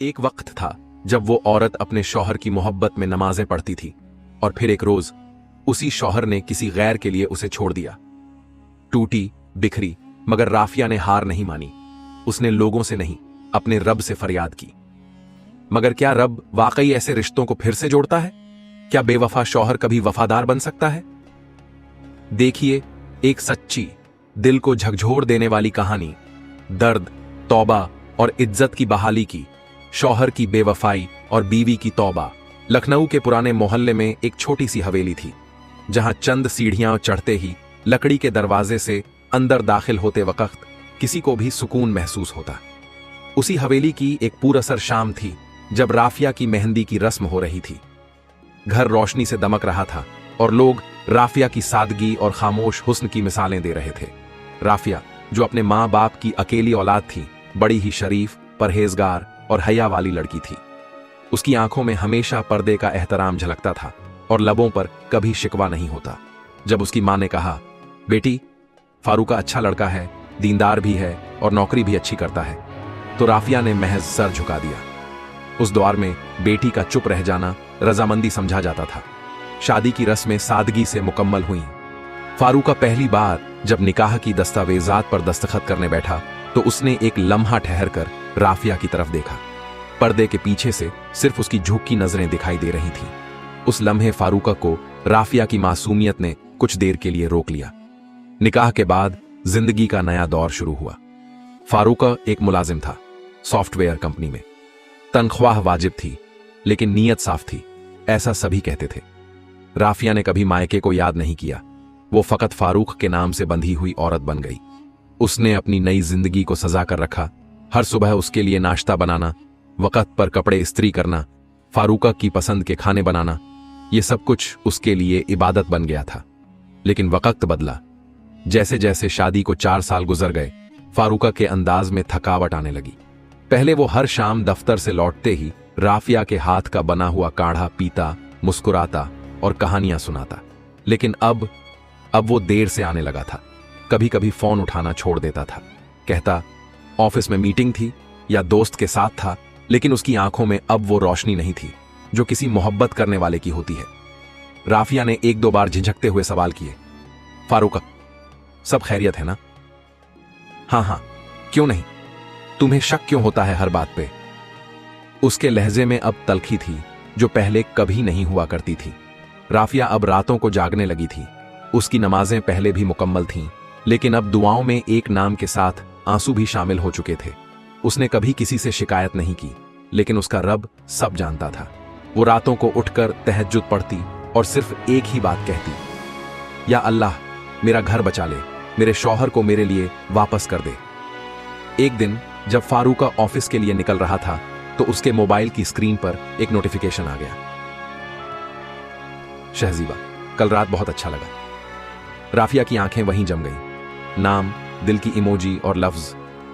एक वक्त था जब वो औरत अपने शौहर की मोहब्बत में नमाजें पढ़ती थी और फिर एक रोज उसी शौहर ने किसी गैर के लिए उसे छोड़ दिया। टूटी बिखरी, मगर राफिया ने हार नहीं मानी। उसने लोगों से नहीं, अपने रब से फरियाद की। मगर क्या रब वाकई ऐसे रिश्तों को फिर से जोड़ता है? क्या बेवफा शौहर कभी वफादार बन सकता है? देखिए एक सच्ची, दिल को झकझोर देने वाली कहानी, दर्द, तौबा और इज्जत की बहाली की। शौहर की बेवफाई और बीवी की तौबा। लखनऊ के पुराने मोहल्ले में एक छोटी सी हवेली थी, जहां चंद सीढ़ियां चढ़ते ही लकड़ी के दरवाजे से अंदर दाखिल होते वक्त किसी को भी सुकून महसूस होता। उसी हवेली की एक पूरअसर शाम थी जब राफिया की मेहंदी की रस्म हो रही थी। घर रोशनी से दमक रहा था और लोग राफिया की सादगी और खामोश हुस्न की मिसालें दे रहे थे। राफिया, जो अपने माँ बाप की अकेली औलाद थी, बड़ी ही शरीफ, परहेजगार और हया वाली लड़की थी। उसकी आंखों में हमेशा पर्दे का एहतराम झलकता था और लबों पर कभी शिकवा नहीं होता। जब उसकी मां ने कहा, बेटी, फारूका अच्छा लड़का है, दीनदार भी है और नौकरी भी अच्छी करता है, तो राफिया ने महज सर झुका दिया। उस दौर में बेटी का चुप रह जाना रजामंदी समझा जाता था। शादी की रस्में सादगी से मुकम्मल हुईं। फारूका पहली बार जब निकाह की दस्तावेजात पर दस्तखत करने बैठा तो उसने एक लम्हा ठहरकर राफिया की तरफ देखा। पर्दे के पीछे से सिर्फ उसकी झुकी नजरें दिखाई दे रही थीं। उस लम्हे फारूका को राफिया की मासूमियत ने कुछ देर के लिए रोक लिया। निकाह के बाद जिंदगी का नया दौर शुरू हुआ। फारूका एक मुलाजिम था, सॉफ्टवेयर कंपनी में। तनख्वाह वाजिब थी, लेकिन नीयत साफ थी, ऐसा सभी कहते थे। राफिया ने कभी मायके को याद नहीं किया। वो फकत फारूक के नाम से बंधी हुई औरत बन गई। उसने अपनी नई जिंदगी को सजा कर रखा। हर सुबह उसके लिए नाश्ता बनाना, वक्त पर कपड़े इस्त्री करना, फारूका की पसंद के खाने बनाना, ये सब कुछ उसके लिए इबादत बन गया था। लेकिन वक्त बदला। जैसे जैसे शादी को 4 साल गुजर गए, फारूका के अंदाज में थकावट आने लगी। पहले वो हर शाम दफ्तर से लौटते ही राफिया के हाथ का बना हुआ काढ़ा पीता, मुस्कुराता और कहानियां सुनाता। लेकिन अब वो देर से आने लगा था। कभी कभी फोन उठाना छोड़ देता था। कहता ऑफिस में मीटिंग थी या दोस्त के साथ था, लेकिन उसकी आंखों में अब वो रोशनी नहीं थी जो किसी मोहब्बत करने वाले की होती है। राफिया ने 1-2 बार झिझकते हुए सवाल किए, फारूका, सब खैरियत है ना? हाँ, क्यों नहीं? तुम्हें शक क्यों होता है हर बात पे? उसके लहजे में अब तल्खी थी जो पहले कभी नहीं हुआ करती थी। राफिया अब रातों को जागने लगी थी। उसकी नमाजें पहले भी मुकम्मल थीं, लेकिन अब दुआओं में एक नाम के साथ आंसू भी शामिल हो चुके थे। उसने कभी किसी से शिकायत नहीं की, लेकिन उसका रब सब जानता था। वो रातों को उठकर तहज्जुद पढ़ती और सिर्फ एक ही बात कहती, या अल्लाह, मेरा घर बचा ले, मेरे शौहर को मेरे लिए वापस कर दे। एक दिन जब फारूका ऑफिस के लिए निकल रहा था तो उसके मोबाइल की स्क्रीन पर एक नोटिफिकेशन आ गया, शहजीबा, कल रात बहुत अच्छा लगा। राफिया की आंखें वहीं जम गई। नाम, दिल की इमोजी और लफ्ज,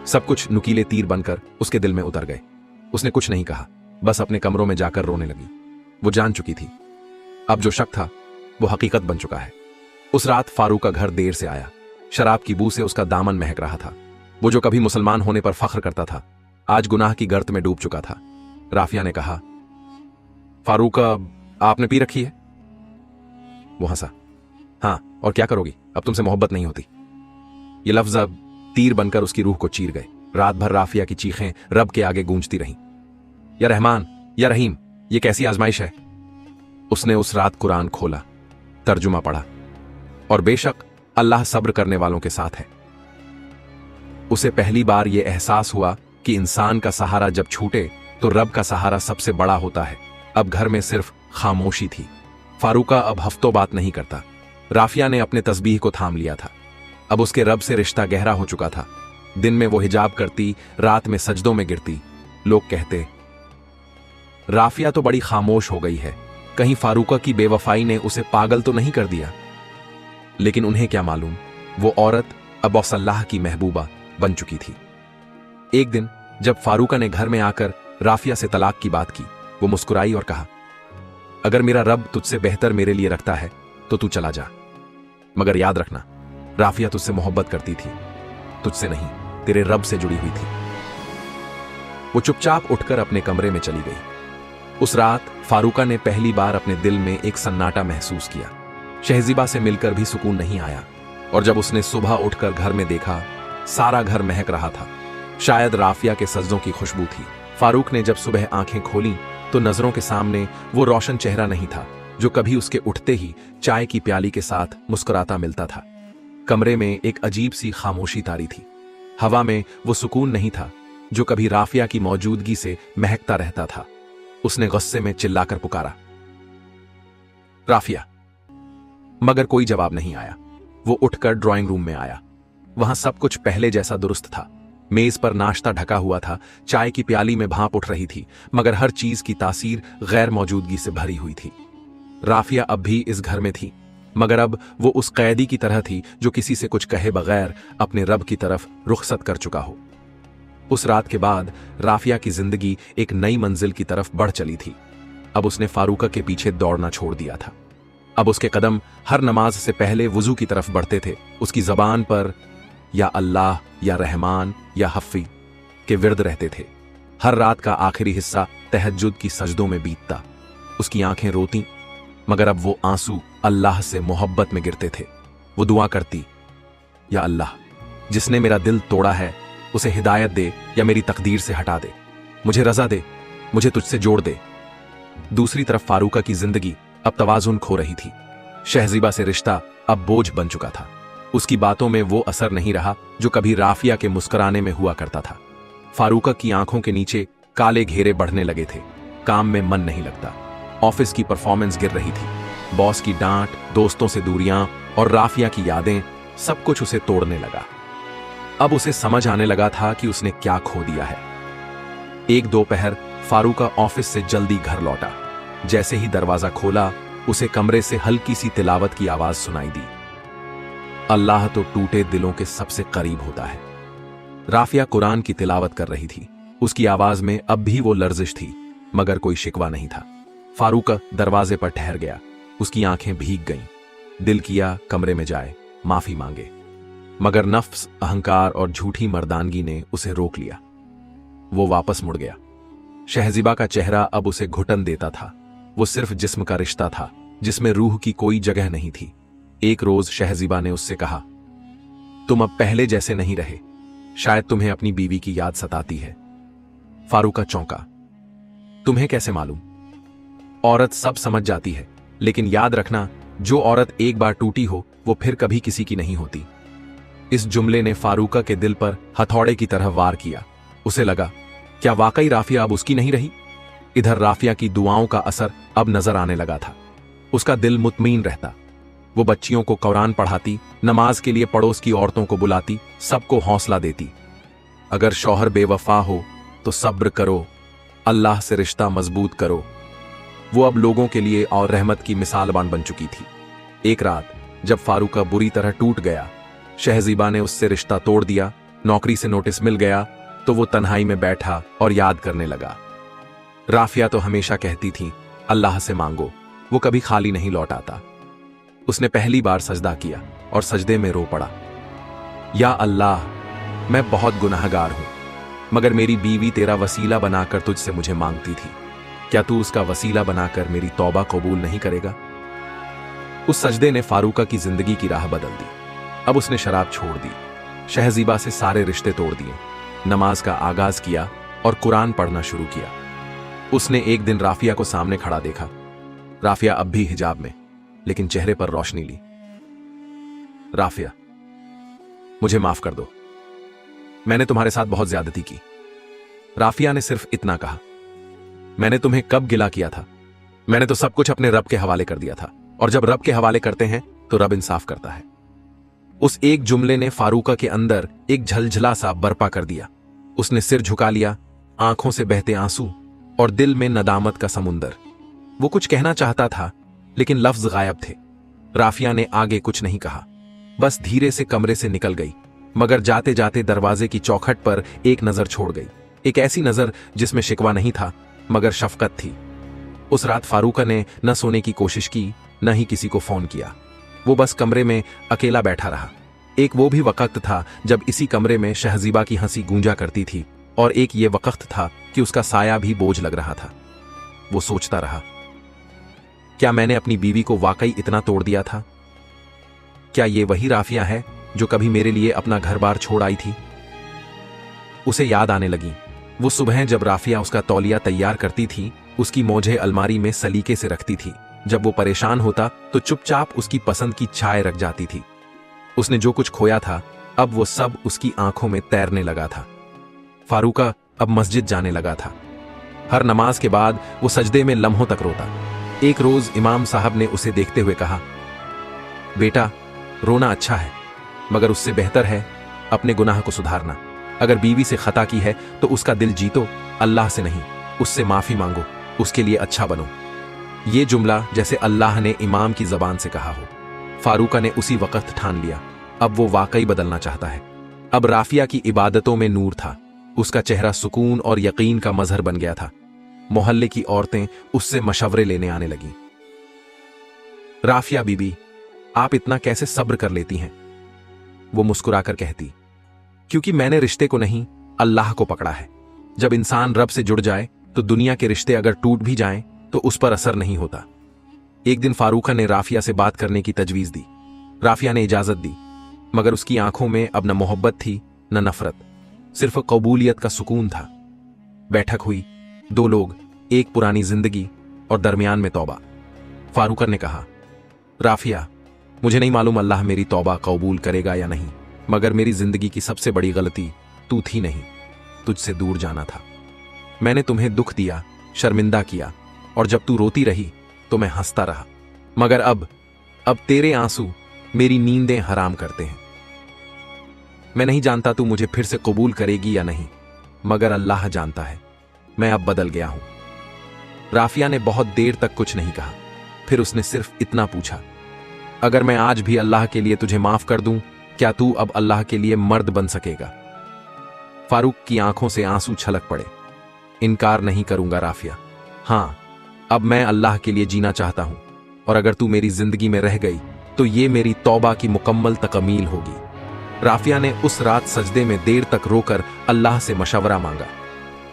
सब कुछ नुकीले तीर बनकर उसके दिल में उतर गए। उसने कुछ नहीं कहा, बस अपने कमरों में जाकर रोने लगी। वो जान चुकी थी, अब जो शक था वो हकीकत बन चुका है। उस रात फारूका घर देर से आया। शराब की बू से उसका दामन महक रहा था। वो जो कभी मुसलमान होने पर फख्र करता था, आज गुनाह की गर्त में डूब चुका था। राफिया ने कहा, फारूका, आपने पी रखी है? वो हंसा, हाँ, और क्या करोगी, अब तुमसे मोहब्बत नहीं होती। ये लफ्ज अब तीर बनकर उसकी रूह को चीर गए। रात भर राफिया की चीखें रब के आगे गूंजती रहीं, या रहमान, या रहीम, ये कैसी आजमाइश है? उसने उस रात कुरान खोला, तर्जुमा पढ़ा, और बेशक अल्लाह सब्र करने वालों के साथ है। उसे पहली बार यह एहसास हुआ कि इंसान का सहारा जब छूटे तो रब का सहारा सबसे बड़ा होता है। अब घर में सिर्फ खामोशी थी। फारूका अब हफ्तों बात नहीं करता। राफिया ने अपने तस्बीह को थाम लिया था। अब उसके रब से रिश्ता गहरा हो चुका था। दिन में वो हिजाब करती, रात में सजदों में गिरती। लोग कहते, राफिया तो बड़ी खामोश हो गई है, कहीं फारूका की बेवफाई ने उसे पागल तो नहीं कर दिया। लेकिन उन्हें क्या मालूम, वो औरत अब औसल्लाह की महबूबा बन चुकी थी। एक दिन जब फारूका ने घर में आकर राफिया से तलाक की बात की, वो मुस्कुराई और कहा, अगर मेरा रब तुझसे बेहतर मेरे लिए रखता है तो तू चला जा, मगर याद रखना, राफिया तुझसे मोहब्बत करती थी, तुझसे नहीं, तेरे रब से जुड़ी हुई थी। वो चुपचाप उठकर अपने कमरे में चली गई। उस रात फारूका ने पहली बार अपने दिल में एक सन्नाटा महसूस किया। शहजीबा से मिलकर भी सुकून नहीं आया, और जब उसने सुबह उठकर घर में देखा, सारा घर महक रहा था। शायद राफिया के सज्जों की खुशबू थी। फारूक ने जब सुबह आंखें खोली तो नजरों के सामने वो रोशन चेहरा नहीं था जो कभी उसके उठते ही चाय की प्याली के साथ मुस्कुराता मिलता था। कमरे में एक अजीब सी खामोशी तारी थी। हवा में वो सुकून नहीं था जो कभी राफिया की मौजूदगी से महकता रहता था। उसने गुस्से में चिल्लाकर पुकारा, राफिया। मगर कोई जवाब नहीं आया। वो उठकर ड्राइंग रूम में आया। वहां सब कुछ पहले जैसा दुरुस्त था। मेज पर नाश्ता ढका हुआ था, चाय की प्याली में भाप उठ रही थी, मगर हर चीज की तासीर गैर मौजूदगी से भरी हुई थी। राफिया अब भी इस घर में थी, मगर अब वो उस कैदी की तरह थी जो किसी से कुछ कहे बगैर अपने रब की तरफ रुखसत कर चुका हो। उस रात के बाद राफिया की जिंदगी एक नई मंजिल की तरफ बढ़ चली थी। अब उसने फारूका के पीछे दौड़ना छोड़ दिया था। अब उसके कदम हर नमाज से पहले वुजू की तरफ बढ़ते थे। उसकी जबान पर या अल्लाह या रहमान या हफ़ी के विर्द रहते थे। हर रात का आखिरी हिस्सा तहज्जुद की सजदों में बीतता। उसकी आंखें रोती, मगर अब वो आंसू अल्लाह से मोहब्बत में गिरते थे। वो दुआ करती, या अल्लाह, जिसने मेरा दिल तोड़ा है उसे हिदायत दे या मेरी तकदीर से हटा दे। मुझे रजा दे, मुझे तुझसे जोड़ दे। दूसरी तरफ फारूका की जिंदगी अब तवाजुन खो रही थी। शहजीबा से रिश्ता अब बोझ बन चुका था। उसकी बातों में वो असर नहीं रहा जो कभी राफिया के मुस्कुराने में हुआ करता था। फारूका की आंखों के नीचे काले घेरे बढ़ने लगे थे। काम में मन नहीं लगता। ऑफिस की परफॉर्मेंस गिर रही थी। बॉस की डांट, दोस्तों से दूरियां और राफिया की यादें, सब कुछ उसे तोड़ने लगा। अब उसे समझ आने लगा था कि उसने क्या खो दिया है। एक दोपहर फारूका ऑफिस से जल्दी घर लौटा। जैसे ही दरवाजा खोला, उसे कमरे से हल्की सी तिलावत की आवाज सुनाई दी। अल्लाह तो टूटे दिलों के सबसे करीब होता है। राफिया कुरान की तिलावत कर रही थी। उसकी आवाज में अब भी वो लर्जिश थी, मगर कोई शिकवा नहीं था। फारूक दरवाजे पर ठहर गया। उसकी आंखें भीग गईं। दिल किया कमरे में जाए, माफी मांगे, मगर नफ्स, अहंकार और झूठी मर्दानगी ने उसे रोक लिया। वो वापस मुड़ गया। शहजीबा का चेहरा अब उसे घुटन देता था। वो सिर्फ जिस्म का रिश्ता था जिसमें रूह की कोई जगह नहीं थी। एक रोज शहजीबा ने उससे कहा, तुम अब पहले जैसे नहीं रहे। शायद तुम्हें अपनी बीवी की याद सताती है। फारूका चौंका। तुम्हें कैसे मालूम? औरत सब समझ जाती है, लेकिन याद रखना, जो औरत एक बार टूटी हो वो फिर कभी किसी की नहीं होती। इस जुमले ने फारूका के दिल पर हथौड़े की तरह वार किया। उसे लगा, क्या वाकई राफिया अब उसकी नहीं रही? इधर राफिया की दुआओं का असर अब नजर आने लगा था। उसका दिल मुतमईन रहता। वो बच्चियों को कुरान पढ़ाती, नमाज के लिए पड़ोस की औरतों को बुलाती, सबको हौसला देती। अगर शौहर बेवफा हो तो सब्र करो, अल्लाह से रिश्ता मजबूत करो। वो अब लोगों के लिए और रहमत की मिसालबान बन चुकी थी। एक रात जब फारूका बुरी तरह टूट गया, शहजीबा ने उससे रिश्ता तोड़ दिया, नौकरी से नोटिस मिल गया, तो वो तन्हाई में बैठा और याद करने लगा। राफिया तो हमेशा कहती थी, अल्लाह से मांगो, वो कभी खाली नहीं लौट आता। उसने पहली बार सजदा किया और सजदे में रो पड़ा, या अल्लाह, मैं बहुत गुनाहगार हूं, मगर मेरी बीवी तेरा वसीला बनाकर तुझसे मुझे मांगती थी। क्या तू उसका वसीला बनाकर मेरी तौबा कबूल नहीं करेगा? उस सजदे ने फारूका की जिंदगी की राह बदल दी। अब उसने शराब छोड़ दी, शहजीबा से सारे रिश्ते तोड़ दिए, नमाज का आगाज किया और कुरान पढ़ना शुरू किया। उसने एक दिन राफिया को सामने खड़ा देखा। राफिया अब भी हिजाब में, लेकिन चेहरे पर रोशनी ली। राफिया, मुझे माफ कर दो, मैंने तुम्हारे साथ बहुत ज्यादती की। राफिया ने सिर्फ इतना कहा, मैंने तुम्हें कब गिला किया था? मैंने तो सब कुछ अपने रब के हवाले कर दिया था, और जब रब के हवाले करते हैं तो रब इंसाफ करता है। उस एक जुमले ने फारूका के अंदर एक झलझला सा बर्पा कर दिया। उसने सिर झुका लिया, आंखों से बहते आंसू और दिल में नदामत का समुंदर। वो कुछ कहना चाहता था, लेकिन लफ्ज गायब थे। राफिया ने आगे कुछ नहीं कहा, बस धीरे से कमरे से निकल गई, मगर जाते जाते दरवाजे की चौखट पर एक नजर छोड़ गई। एक ऐसी नजर जिसमें शिकवा नहीं था, मगर शफकत थी। उस रात फारूका ने न सोने की कोशिश की, न ही किसी को फोन किया। वो बस कमरे में अकेला बैठा रहा। एक वो भी वक्त था जब इसी कमरे में शहजीबा की हंसी गूंजा करती थी, और एक ये वक्त था कि उसका साया भी बोझ लग रहा था। वो सोचता रहा, क्या मैंने अपनी बीवी को वाकई इतना तोड़ दिया था? क्या ये वही राफिया है जो कभी मेरे लिए अपना घर बार छोड़ आई थी? उसे याद आने लगी वो सुबह जब राफिया उसका तौलिया तैयार करती थी, उसकी मोजे अलमारी में सलीके से रखती थी। जब वो परेशान होता तो चुपचाप उसकी पसंद की चाय रख जाती थी। उसने जो कुछ खोया था अब वो सब उसकी आंखों में तैरने लगा था। फारूका अब मस्जिद जाने लगा था। हर नमाज के बाद वो सजदे में लम्हों तक रोता। एक रोज इमाम साहब ने उसे देखते हुए कहा, बेटा, रोना अच्छा है, मगर उससे बेहतर है अपने गुनाह को सुधारना। अगर बीवी से खता की है तो उसका दिल जीतो, अल्लाह से नहीं, उससे माफी मांगो, उसके लिए अच्छा बनो। ये जुमला जैसे अल्लाह ने इमाम की जबान से कहा हो। फारूका ने उसी वक्त ठान लिया, अब वो वाकई बदलना चाहता है। अब राफिया की इबादतों में नूर था। उसका चेहरा सुकून और यकीन का मजहर बन गया था। मोहल्ले की औरतें उससे मशवरे लेने आने लगीं। राफिया बीबी, आप इतना कैसे सब्र कर लेती हैं? वो मुस्कुराकर कहती, क्योंकि मैंने रिश्ते को नहीं, अल्लाह को पकड़ा है। जब इंसान रब से जुड़ जाए तो दुनिया के रिश्ते अगर टूट भी जाएं तो उस पर असर नहीं होता। एक दिन फारूका ने राफिया से बात करने की तजवीज दी। राफिया ने इजाजत दी, मगर उसकी आंखों में अब न मोहब्बत थी न नफरत, सिर्फ कबूलियत का सुकून था। बैठक हुई, दो लोग, एक पुरानी जिंदगी और दरमियान में तौबा। फारूका ने कहा, राफिया, मुझे नहीं मालूम अल्लाह मेरी तौबा कबूल करेगा या नहीं, मगर मेरी जिंदगी की सबसे बड़ी गलती तू थी नहीं, तुझसे दूर जाना था। मैंने तुम्हें दुख दिया, शर्मिंदा किया, और जब तू रोती रही तो मैं हंसता रहा। मगर अब तेरे आंसू मेरी नींदें हराम करते हैं। मैं नहीं जानता तू मुझे फिर से कबूल करेगी या नहीं, मगर अल्लाह जानता है, मैं अब बदल गया हूं। राफिया ने बहुत देर तक कुछ नहीं कहा। फिर उसने सिर्फ इतना पूछा, अगर मैं आज भी अल्लाह के लिए तुझे माफ कर दूं, क्या तू अब अल्लाह के लिए मर्द बन सकेगा? फारूक की आंखों से आंसू छलक पड़े। इनकार नहीं करूंगा राफिया, हां, अब मैं अल्लाह के लिए जीना चाहता हूं, और अगर तू मेरी जिंदगी में रह गई तो ये मेरी तौबा की मुकम्मल तकमील होगी। राफिया ने उस रात सजदे में देर तक रोकर अल्लाह से मशवरा मांगा,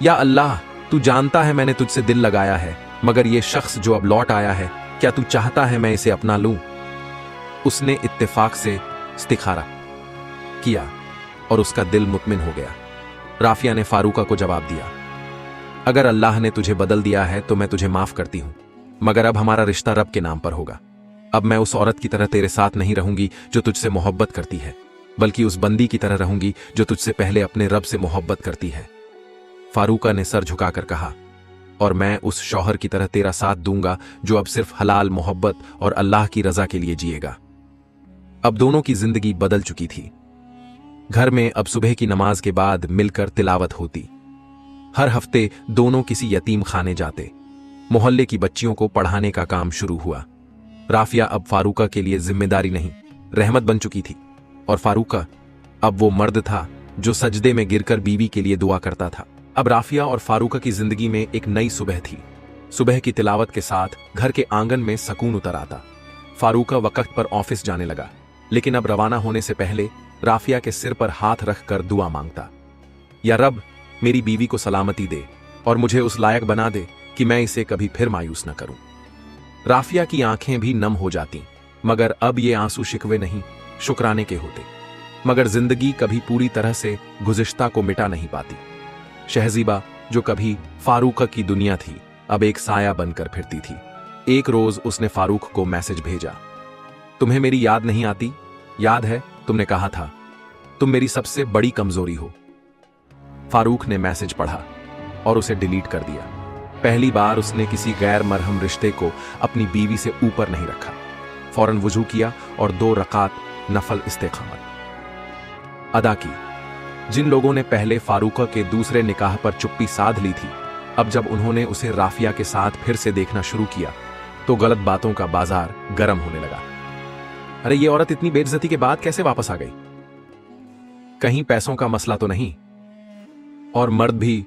या अल्लाह, तू जानता है मैंने तुझसे दिल लगाया है, मगर ये शख्स जो अब लौट आया है, क्या तू चाहता है मैं इसे अपना लूं? उसने इत्तेफाक से इस्तिखारा किया और उसका दिल मुतमिन हो गया। राफिया ने फारूका को जवाब दिया, अगर अल्लाह ने तुझे बदल दिया है तो मैं तुझे माफ करती हूं, मगर अब हमारा रिश्ता रब के नाम पर होगा। अब मैं उस औरत की तरह तेरे साथ नहीं रहूंगी जो तुझसे मोहब्बत करती है, बल्कि उस बंदी की तरह रहूंगी जो तुझसे पहले अपने रब से मोहब्बत करती है। फारूका ने सर झुकाकर कहा, और मैं उस शौहर की तरह तेरा साथ दूंगा जो अब सिर्फ हलाल मोहब्बत और अल्लाह की रजा के लिए जिएगा। अब दोनों की जिंदगी बदल चुकी थी। घर में अब सुबह की नमाज के बाद मिलकर तिलावत होती। हर हफ्ते दोनों किसी यतीम खाने जाते। मोहल्ले की बच्चियों को पढ़ाने का काम शुरू हुआ। राफिया अब फारूका के लिए जिम्मेदारी नहीं, रहमत बन चुकी थी, और फारूका अब वो मर्द था जो सजदे में गिरकर बीवी के लिए दुआ करता था। अब राफिया और फारूका की जिंदगी में एक नई सुबह थी। सुबह की तिलावत के साथ घर के आंगन में सुकून उतर आता। फारूका वक्त पर ऑफिस जाने लगा, लेकिन अब रवाना होने से पहले राफिया के सिर पर हाथ रखकर दुआ मांगता, या रब, मेरी बीवी को सलामती दे और मुझे उस लायक बना दे कि मैं इसे कभी फिर मायूस न करूं। राफिया की आंखें भी नम हो जाती, मगर अब ये आंसू शिकवे नहीं, शुक्राने के होते। मगर जिंदगी कभी पूरी तरह से गुज़िश्ता को मिटा नहीं पाती। शहजीबा, जो कभी फारूका की दुनिया थी, अब एक साया बनकर फिरती थी। एक रोज उसने फारूक को मैसेज भेजा, तुम्हें मेरी याद नहीं आती? याद है, तुमने कहा था तुम मेरी सबसे बड़ी कमजोरी हो। फारूक ने मैसेज पढ़ा और उसे डिलीट कर दिया। पहली बार उसने किसी गैर मरहम रिश्ते को अपनी बीवी से ऊपर नहीं रखा। फौरन वुजू किया और 2 रकात नफल इस्तेकामत अदा की। जिन लोगों ने पहले फारूका के दूसरे निकाह पर चुप्पी साध ली थी, अब जब उन्होंने उसे राफिया के साथ फिर से देखना शुरू किया तो गलत बातों का बाजार गर्म होने लगा। अरे ये औरत इतनी बेइज्जती के बाद कैसे वापस आ गई? कहीं पैसों का मसला तो नहीं? और मर्द भी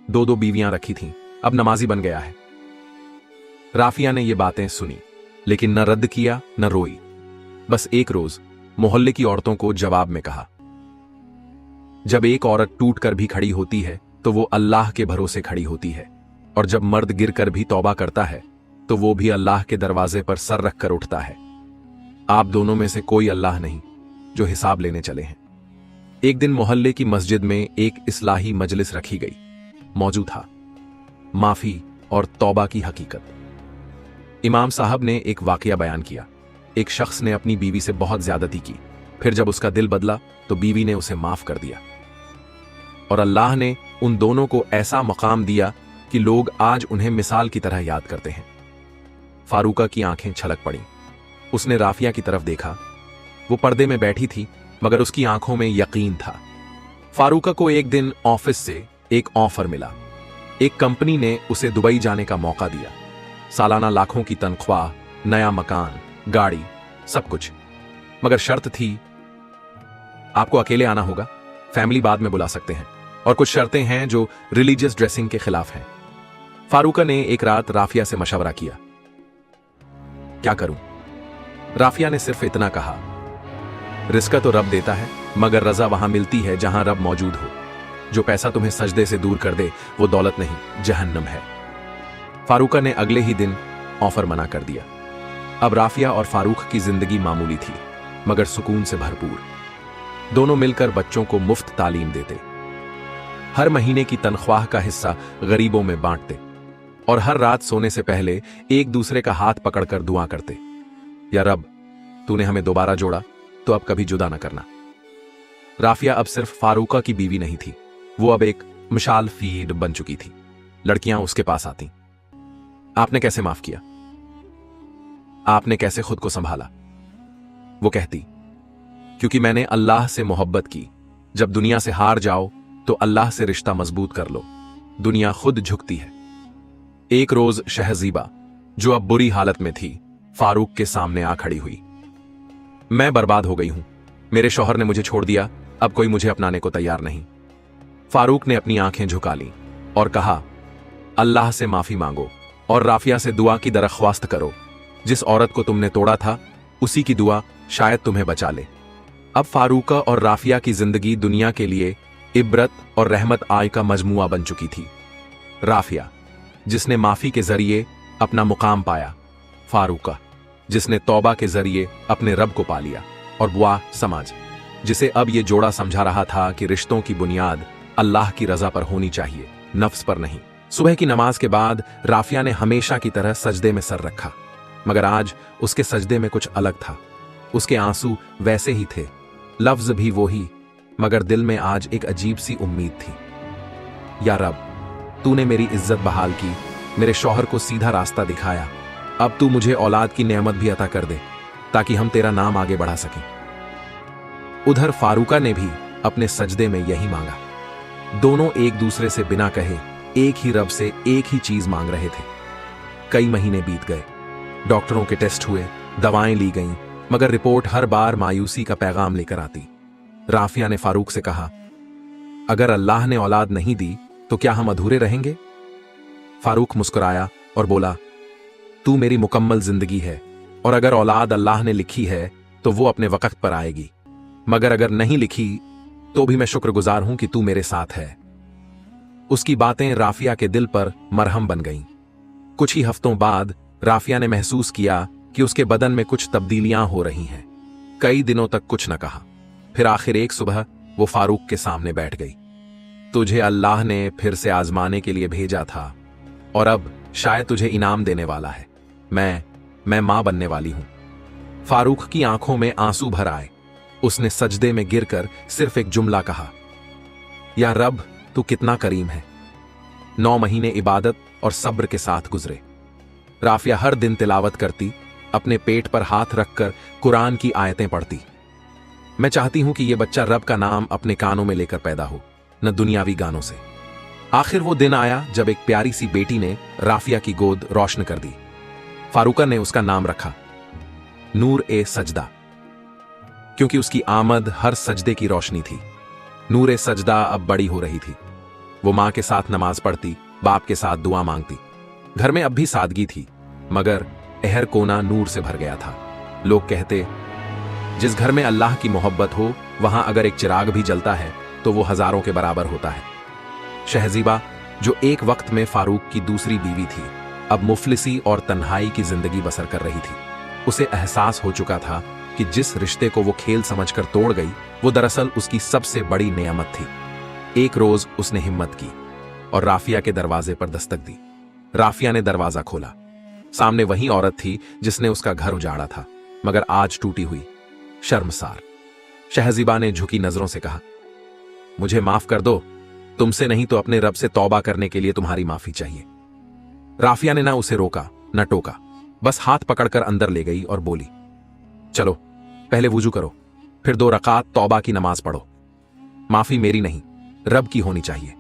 2-2 बीवियां रखी थीं, अब नमाजी बन गया है। राफिया ने ये बातें सुनी, लेकिन न रद्द किया न रोई। बस एक रोज मोहल्ले की औरतों को जवाब में कहा, जब एक औरत टूट कर भी खड़ी होती है तो वो अल्लाह के भरोसे खड़ी होती है, और जब मर्द गिरकर भी तौबा करता है तो वो भी अल्लाह के दरवाजे पर सर रखकर उठता है। आप दोनों में से कोई अल्लाह नहीं जो हिसाब लेने चले हैं। एक दिन मोहल्ले की मस्जिद में एक इस्लाही मजलिस रखी गई। मौजूद था माफी और तौबा की हकीकत। इमाम साहब ने एक वाकया बयान किया। एक शख्स ने अपनी बीवी से बहुत ज्यादती की, फिर जब उसका दिल बदला तो बीवी ने उसे माफ कर दिया, और अल्लाह ने उन दोनों को ऐसा मकाम दिया कि लोग आज उन्हें मिसाल की तरह याद करते हैं। फारूका की आंखें छलक पड़ी। उसने राफिया की तरफ देखा। वो पर्दे में बैठी थी, मगर उसकी आंखों में यकीन था। फारूका को एक दिन ऑफिस से एक ऑफर मिला। एक कंपनी ने उसे दुबई जाने का मौका दिया। सालाना लाखों की तनख्वाह, नया मकान, गाड़ी, सब कुछ, मगर शर्त थी आपको अकेले आना होगा, फैमिली बाद में बुला सकते हैं, और कुछ शर्तें हैं जो रिलीजियस ड्रेसिंग के खिलाफ हैं। फारूका ने एक रात राफिया से मशवरा किया, क्या करूं? राफिया ने सिर्फ इतना कहा, रिस्क तो रब देता है, मगर रजा वहां मिलती है जहां रब मौजूद हो। जो पैसा तुम्हें सजदे से दूर कर दे वो दौलत नहीं, जहन्नम है। फारूका ने अगले ही दिन ऑफर मना कर दिया। अब राफिया और फारूक की जिंदगी मामूली थी, मगर सुकून से भरपूर। दोनों मिलकर बच्चों को मुफ्त तालीम देते, हर महीने की तनख्वाह का हिस्सा गरीबों में बांटते, और हर रात सोने से पहले एक दूसरे का हाथ पकड़कर दुआ करते, या रब, तूने हमें दोबारा जोड़ा तो अब कभी जुदा न करना। राफिया अब सिर्फ फारूका की बीवी नहीं थी, वो अब एक मिसाल फीड बन चुकी थी। लड़कियां उसके पास आती, आपने कैसे माफ किया? आपने कैसे खुद को संभाला? वो कहती, क्योंकि मैंने अल्लाह से मोहब्बत की। जब दुनिया से हार जाओ तो अल्लाह से रिश्ता मजबूत कर लो, दुनिया खुद झुकती है। एक रोज शहजीबा, जो अब बुरी हालत में थी, फारूक के सामने आ खड़ी हुई। मैं बर्बाद हो गई हूं, मेरे शौहर ने मुझे छोड़ दिया, अब कोई मुझे अपनाने को तैयार नहीं। फारूक ने अपनी आंखें झुका ली और कहा, अल्लाह से माफी मांगो और राफिया से दुआ की दरख्वास्त करो। जिस औरत को तुमने तोड़ा था उसी की दुआ शायद तुम्हें बचा ले। अब फारूका और राफिया की जिंदगी दुनिया के लिए इबरत और रहमत आय का मजमुआ बन चुकी थी। राफिया, जिसने माफी के जरिए अपना मुकाम पाया, फारूका, जिसने तौबा के जरिए अपने रब को पा लिया, और बुआ समाज, जिसे अब ये जोड़ा समझा रहा था कि रिश्तों की बुनियाद अल्लाह की रजा पर होनी चाहिए, नफ्स पर नहीं। सुबह की नमाज के बाद राफिया ने हमेशा की तरह सजदे में सर रखा, मगर आज उसके सजदे में कुछ अलग था। उसके आंसू वैसे ही थे, लफ्ज भी वो ही, मगर दिल में आज एक अजीब सी उम्मीद थी। या रब, तूने मेरी इज्जत बहाल की, मेरे शौहर को सीधा रास्ता दिखाया, अब तू मुझे औलाद की नेमत भी अता कर दे ताकि हम तेरा नाम आगे बढ़ा सकें। उधर फारूका ने भी अपने सजदे में यही मांगा। दोनों एक दूसरे से बिना कहे एक ही रब से एक ही चीज मांग रहे थे। कई महीने बीत गए, डॉक्टरों के टेस्ट हुए, दवाएं ली गईं, मगर रिपोर्ट हर बार मायूसी का पैगाम लेकर आती। राफिया ने फारूक से कहा, अगर अल्लाह ने औलाद नहीं दी तो क्या हम अधूरे रहेंगे? फारूक मुस्कुराया और बोला, तू मेरी मुकम्मल जिंदगी है, और अगर औलाद अल्लाह ने लिखी है तो वो अपने वक्त पर आएगी, मगर अगर नहीं लिखी तो भी मैं शुक्रगुजार हूं कि तू मेरे साथ है। उसकी बातें राफिया के दिल पर मरहम बन गईं। कुछ ही हफ्तों बाद राफिया ने महसूस किया कि उसके बदन में कुछ तब्दीलियां हो रही हैं। कई दिनों तक कुछ न कहा, फिर आखिर एक सुबह वो फारूक के सामने बैठ गई। तुझे अल्लाह ने फिर से आजमाने के लिए भेजा था, और अब शायद तुझे इनाम देने वाला है। मैं मां बनने वाली हूं। फारूक की आंखों में आंसू भर आए। उसने सजदे में गिरकर सिर्फ एक जुमला कहा, या रब, तू कितना करीम है। 9 महीने इबादत और सब्र के साथ गुजरे। राफिया हर दिन तिलावत करती, अपने पेट पर हाथ रखकर कुरान की आयतें पढ़ती। मैं चाहती हूं कि यह बच्चा रब का नाम अपने कानों में लेकर पैदा हो, न दुनियावी गानों से। आखिर वो दिन आया जब एक प्यारी सी बेटी ने राफिया की गोद रोशन कर दी। फारूका ने उसका नाम रखा नूर ए सजदा, क्योंकि उसकी आमद हर सजदे की रोशनी थी। नूर ए सजदा अब बड़ी हो रही थी। वो मां के साथ नमाज पढ़ती, बाप के साथ दुआ मांगती। घर में अब भी सादगी थी, मगर हर कोना नूर से भर गया था। लोग कहते, जिस घर में अल्लाह की मोहब्बत हो वहां अगर एक चिराग भी जलता है तो वो हजारों के बराबर होता है। शहजीबा, जो एक वक्त में फारूक की दूसरी बीवी थी, अब मुफलिसी और तन्हाई की जिंदगी बसर कर रही थी। उसे एहसास हो चुका था कि जिस रिश्ते को वो खेल समझकर तोड़ गई, वो दरअसल उसकी सबसे बड़ी नेमत थी। एक रोज उसने हिम्मत की और राफिया के दरवाजे पर दस्तक दी। राफिया ने दरवाजा खोला। सामने वही औरत थी जिसने उसका घर उजाड़ा था, मगर आज टूटी हुई, शर्मसार। शहजीबा ने झुकी नजरों से कहा, मुझे माफ कर दो, तुमसे नहीं तो अपने रब से तौबा करने के लिए तुम्हारी माफी चाहिए। राफिया ने ना उसे रोका न टोका, बस हाथ पकड़कर अंदर ले गई और बोली, चलो पहले वुजू करो, फिर 2 रकात तौबा की नमाज पढ़ो। माफी मेरी नहीं, रब की होनी चाहिए।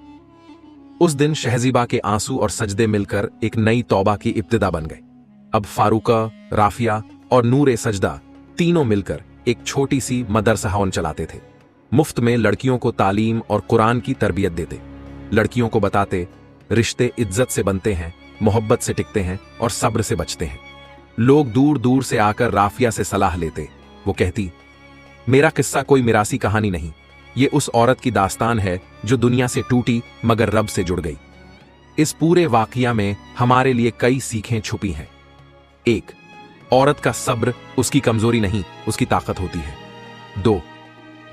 उस दिन शहजीबा के आंसू और सजदे मिलकर एक नई तौबा की इब्तिदा बन गए। अब फारूका, राफिया और नूर सजदा तीनों मिलकर एक छोटी सी मदरसा चलाते थे। मुफ्त में लड़कियों को तालीम और कुरान की तरबियत देते। लड़कियों को बताते, रिश्ते इज्जत से बनते हैं, मोहब्बत से टिकते हैं और सब्र से बचते हैं। लोग दूर दूर से आकर राफिया से सलाह लेते। वो कहती, मेरा किस्सा कोई मिरासी कहानी नहीं, ये उस औरत की दास्तान है जो दुनिया से टूटी मगर रब से जुड़ गई। इस पूरे वाकया में हमारे लिए कई सीखें छुपी हैं। 1, औरत का सब्र उसकी कमजोरी नहीं, उसकी ताकत होती है। 2,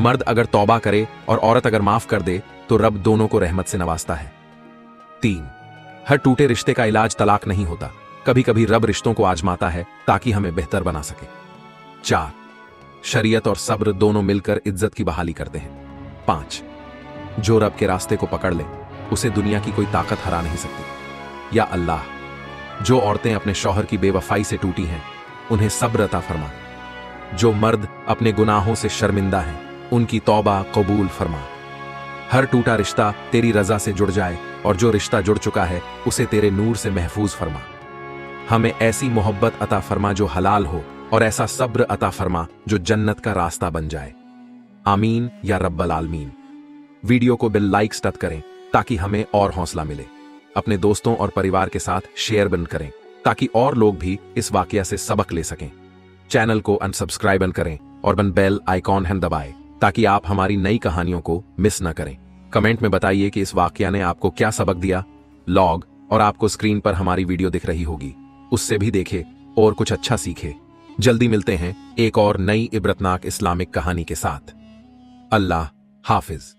मर्द अगर तौबा करे और औरत अगर माफ कर दे तो रब दोनों को रहमत से नवाजता है। 3, हर टूटे रिश्ते का इलाज तलाक नहीं होता, कभी कभी रब रिश्तों को आजमाता है ताकि हमें बेहतर बना सके। 4, शरीयत और सब्र दोनों मिलकर इज्जत की बहाली करते हैं। 5, जो रब के रास्ते को पकड़ ले उसे दुनिया की कोई ताकत हरा नहीं सकती। या अल्लाह, जो औरतें अपने शौहर की बेवफाई से टूटी हैं उन्हें सब्र अता फरमा। जो मर्द अपने गुनाहों से शर्मिंदा हैं उनकी तौबा कबूल फरमा। हर टूटा रिश्ता तेरी रजा से जुड़ जाए और जो रिश्ता जुड़ चुका है उसे तेरे नूर से महफूज फरमा। हमें ऐसी मोहब्बत अता फरमा जो हलाल हो और ऐसा सब्र अता फरमा जो जन्नत का रास्ता बन जाए। आमीन या रब्बल आलमीन। वीडियो को बिल लाइक स्टत करें ताकि हमें और हौसला मिले। अपने दोस्तों और परिवार के साथ शेयर बन करें ताकि और लोग भी इस वाकया से सबक ले सकें। चैनल को अनसब्सक्राइब करें और बेल आइकॉन हैन दबाएं ताकि आप हमारी नई कहानियों को मिस न करें। कमेंट में बताइए कि इस वाकया ने आपको क्या सबक दिया। लॉग और आपको स्क्रीन पर हमारी वीडियो दिख रही होगी, उससे भी देखे और कुछ अच्छा सीखे। जल्दी मिलते हैं एक और नई इबरतनाक इस्लामिक कहानी के साथ। अल्लाह हाफिज।